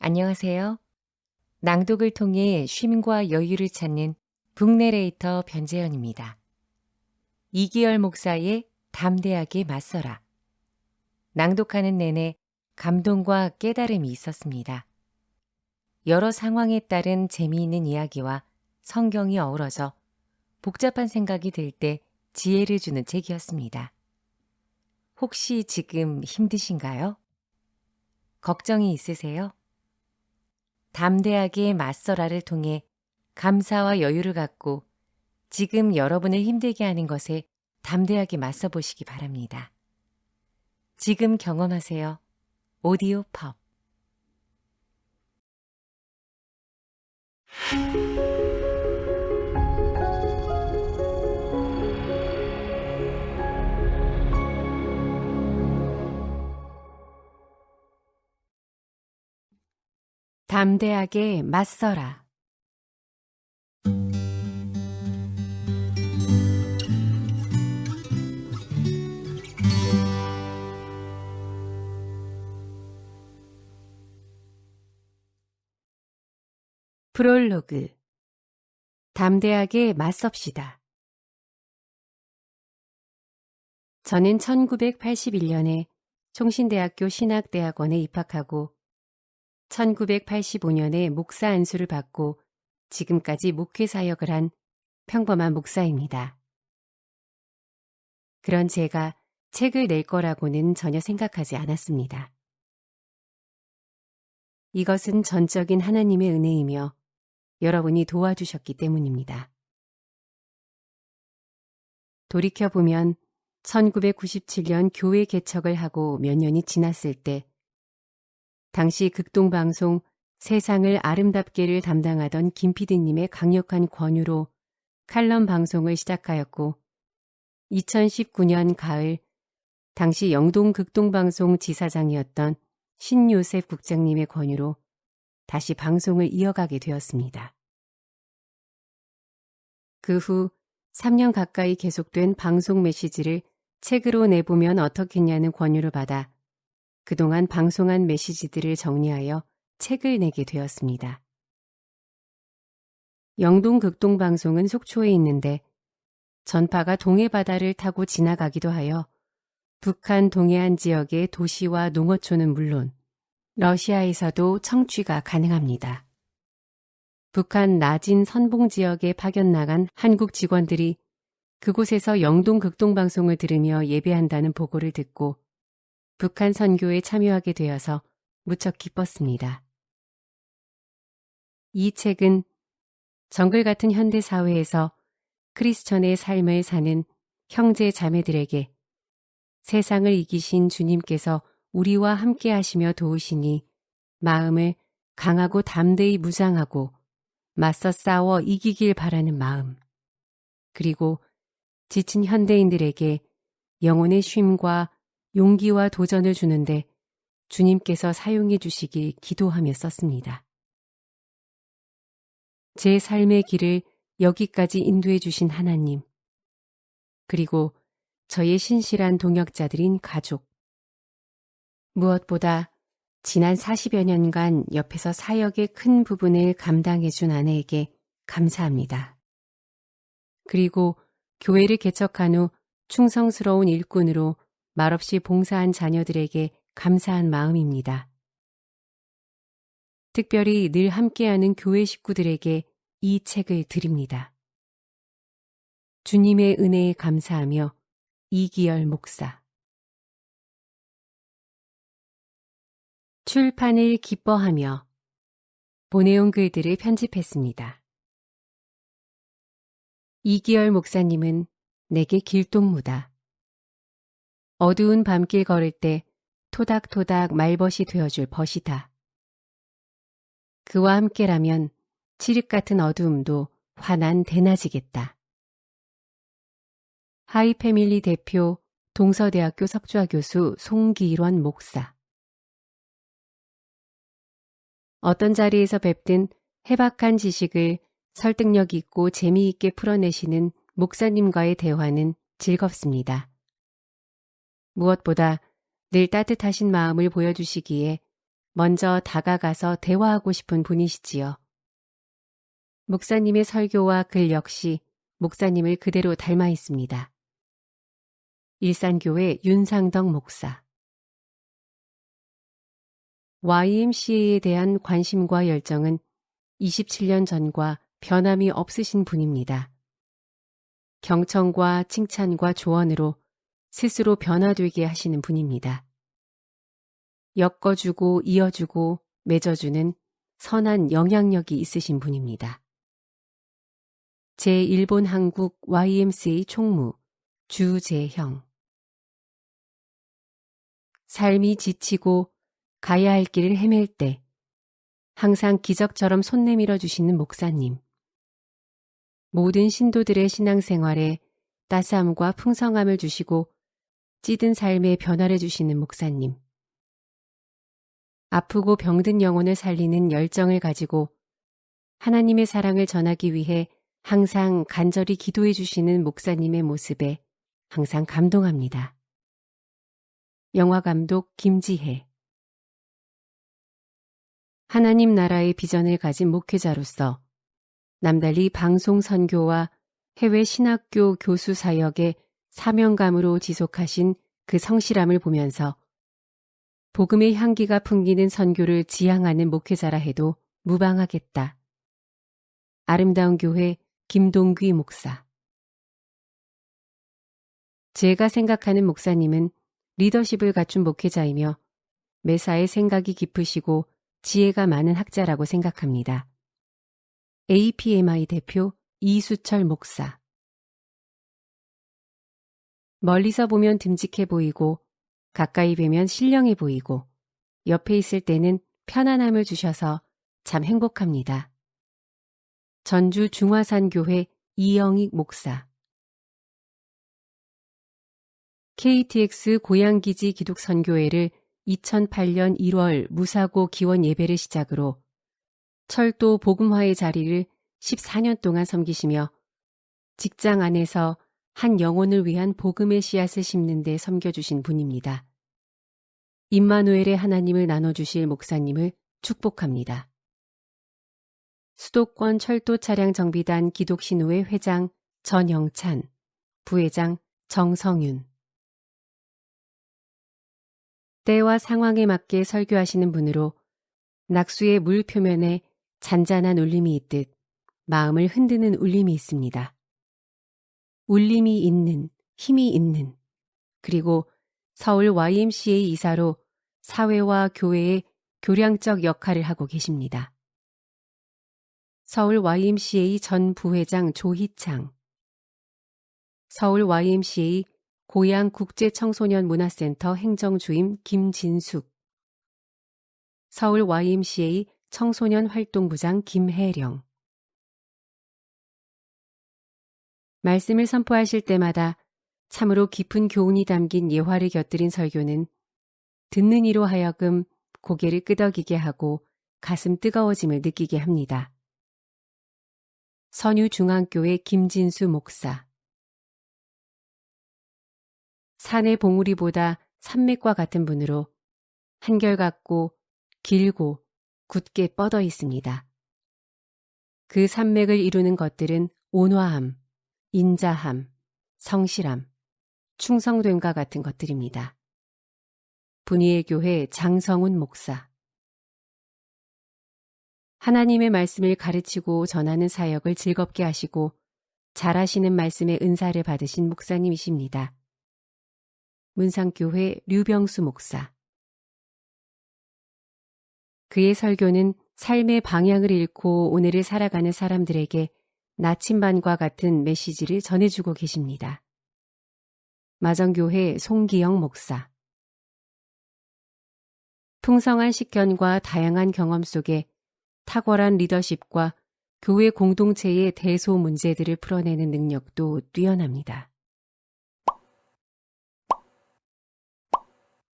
안녕하세요. 낭독을 통해 쉼과 여유를 찾는 북내레이터 변재현입니다. 이기열 목사의 담대하게 맞서라. 낭독하는 내내 감동과 깨달음이 있었습니다. 여러 상황에 따른 재미있는 이야기와 성경이 어우러져 복잡한 생각이 들 때 지혜를 주는 책이었습니다. 혹시 지금 힘드신가요? 걱정이 있으세요? 담대하게 맞서라를 통해 감사와 여유를 갖고 지금 여러분을 힘들게 하는 것에 담대하게 맞서 보시기 바랍니다. 지금 경험하세요. 오디오 펍. 담대하게 맞서라. 프롤로그. 담대하게 맞섭시다. 저는 1981년에 총신대학교 신학대학원에 입학하고 1985년에 목사 안수를 받고 지금까지 목회 사역을 한 평범한 목사입니다. 그런 제가 책을 낼 거라고는 전혀 생각하지 않았습니다. 이것은 전적인 하나님의 은혜이며 여러분이 도와주셨기 때문입니다. 돌이켜보면 1997년 교회 개척을 하고 몇 년이 지났을 때 당시 극동방송 세상을 아름답게를 담당하던 김 PD님의 강력한 권유로 칼럼 방송을 시작하였고 2019년 가을 당시 영동 극동방송 지사장이었던 신요셉 국장님의 권유로 다시 방송을 이어가게 되었습니다. 그 후 3년 가까이 계속된 방송 메시지를 책으로 내보면 어떻겠냐는 권유를 받아 그동안 방송한 메시지들을 정리하여 책을 내게 되었습니다. 영동 극동방송은 속초에 있는데 전파가 동해바다를 타고 지나가기도 하여 북한 동해안 지역의 도시와 농어촌은 물론 러시아에서도 청취가 가능합니다. 북한 나진 선봉 지역에 파견 나간 한국 직원들이 그곳에서 영동 극동방송을 들으며 예배한다는 보고를 듣고 북한 선교에 참여하게 되어서 무척 기뻤습니다. 이 책은 정글 같은 현대 사회에서 크리스천의 삶을 사는 형제 자매들에게 세상을 이기신 주님께서 우리와 함께 하시며 도우시니 마음을 강하고 담대히 무장하고 맞서 싸워 이기길 바라는 마음, 그리고 지친 현대인들에게 영혼의 쉼과 용기와 도전을 주는데 주님께서 사용해 주시길 기도하며 썼습니다. 제 삶의 길을 여기까지 인도해 주신 하나님, 그리고 저의 신실한 동역자들인 가족, 무엇보다 지난 40여 년간 옆에서 사역의 큰 부분을 감당해 준 아내에게 감사합니다. 그리고 교회를 개척한 후 충성스러운 일꾼으로 말없이 봉사한 자녀들에게 감사한 마음입니다. 특별히 늘 함께하는 교회 식구들에게 이 책을 드립니다. 주님의 은혜에 감사하며 이기열 목사. 출판을 기뻐하며 보내온 글들을 편집했습니다. 이기열 목사님은 내게 길동무다. 어두운 밤길 걸을 때 토닥토닥 말벗이 되어줄 벗이다. 그와 함께라면 칠흑 같은 어두움도 환한 대낮이겠다. 하이패밀리 대표 동서대학교 석좌 교수 송기일원 목사. 어떤 자리에서 뵙든 해박한 지식을 설득력 있고 재미있게 풀어내시는 목사님과의 대화는 즐겁습니다. 무엇보다 늘 따뜻하신 마음을 보여주시기에 먼저 다가가서 대화하고 싶은 분이시지요. 목사님의 설교와 글 역시 목사님을 그대로 닮아 있습니다. 일산교회 윤상덕 목사. YMCA에 대한 관심과 열정은 27년 전과 변함이 없으신 분입니다. 경청과 칭찬과 조언으로 스스로 변화되게 하시는 분입니다. 엮어주고 이어주고 맺어주는 선한 영향력이 있으신 분입니다. 제1본 한국 YMCA 총무 주재형. 삶이 지치고 가야 할 길을 헤맬 때 항상 기적처럼 손 내밀어 주시는 목사님. 모든 신도들의 신앙생활에 따스함과 풍성함을 주시고 찌든 삶에 변화를 주시는 목사님. 아프고 병든 영혼을 살리는 열정을 가지고 하나님의 사랑을 전하기 위해 항상 간절히 기도해 주시는 목사님의 모습에 항상 감동합니다. 영화감독 김지혜. 하나님 나라의 비전을 가진 목회자로서 남달리 방송 선교와 해외 신학교 교수 사역에 사명감으로 지속하신 그 성실함을 보면서 복음의 향기가 풍기는 선교를 지향하는 목회자라 해도 무방하겠다. 아름다운 교회 김동귀 목사. 제가 생각하는 목사님은 리더십을 갖춘 목회자이며 매사에 생각이 깊으시고 지혜가 많은 학자라고 생각합니다. APMI 대표 이수철 목사. 멀리서 보면 듬직해 보이고 가까이 뵈면 신령해 보이고 옆에 있을 때는 편안함을 주셔서 참 행복합니다. 전주 중화산교회 이영익 목사. KTX 고양기지 기독선교회를 2008년 1월 무사고 기원 예배를 시작으로 철도 복음화의 자리를 14년 동안 섬기시며 직장 안에서 한 영혼을 위한 복음의 씨앗을 심는 데 섬겨주신 분입니다. 임마누엘의 하나님을 나눠주실 목사님을 축복합니다. 수도권 철도 차량 정비단 기독신호회 회장 전영찬, 부회장 정성윤. 때와 상황에 맞게 설교하시는 분으로 낙수의 물 표면에 잔잔한 울림이 있듯 마음을 흔드는 울림이 있습니다. 울림이 있는, 힘이 있는, 그리고 서울 YMCA 이사로 사회와 교회의 교량적 역할을 하고 계십니다. 서울 YMCA 전 부회장 조희창, 서울 YMCA 고양국제청소년문화센터 행정주임 김진숙, 서울 YMCA 청소년활동부장 김혜령. 말씀을 선포하실 때마다 참으로 깊은 교훈이 담긴 예화를 곁들인 설교는 듣는 이로 하여금 고개를 끄덕이게 하고 가슴 뜨거워짐을 느끼게 합니다. 선유중앙교회 김진수 목사. 산의 봉우리보다 산맥과 같은 분으로 한결같고 길고 굳게 뻗어 있습니다. 그 산맥을 이루는 것들은 온화함, 인자함, 성실함, 충성됨과 같은 것들입니다. 분이엘 교회 장성훈 목사. 하나님의 말씀을 가르치고 전하는 사역을 즐겁게 하시고 잘하시는 말씀의 은사를 받으신 목사님이십니다. 문상교회 류병수 목사. 그의 설교는 삶의 방향을 잃고 오늘을 살아가는 사람들에게 나침반과 같은 메시지를 전해주고 계십니다. 마정교회 송기영 목사. 풍성한 식견과 다양한 경험 속에 탁월한 리더십과 교회 공동체의 대소 문제들을 풀어내는 능력도 뛰어납니다.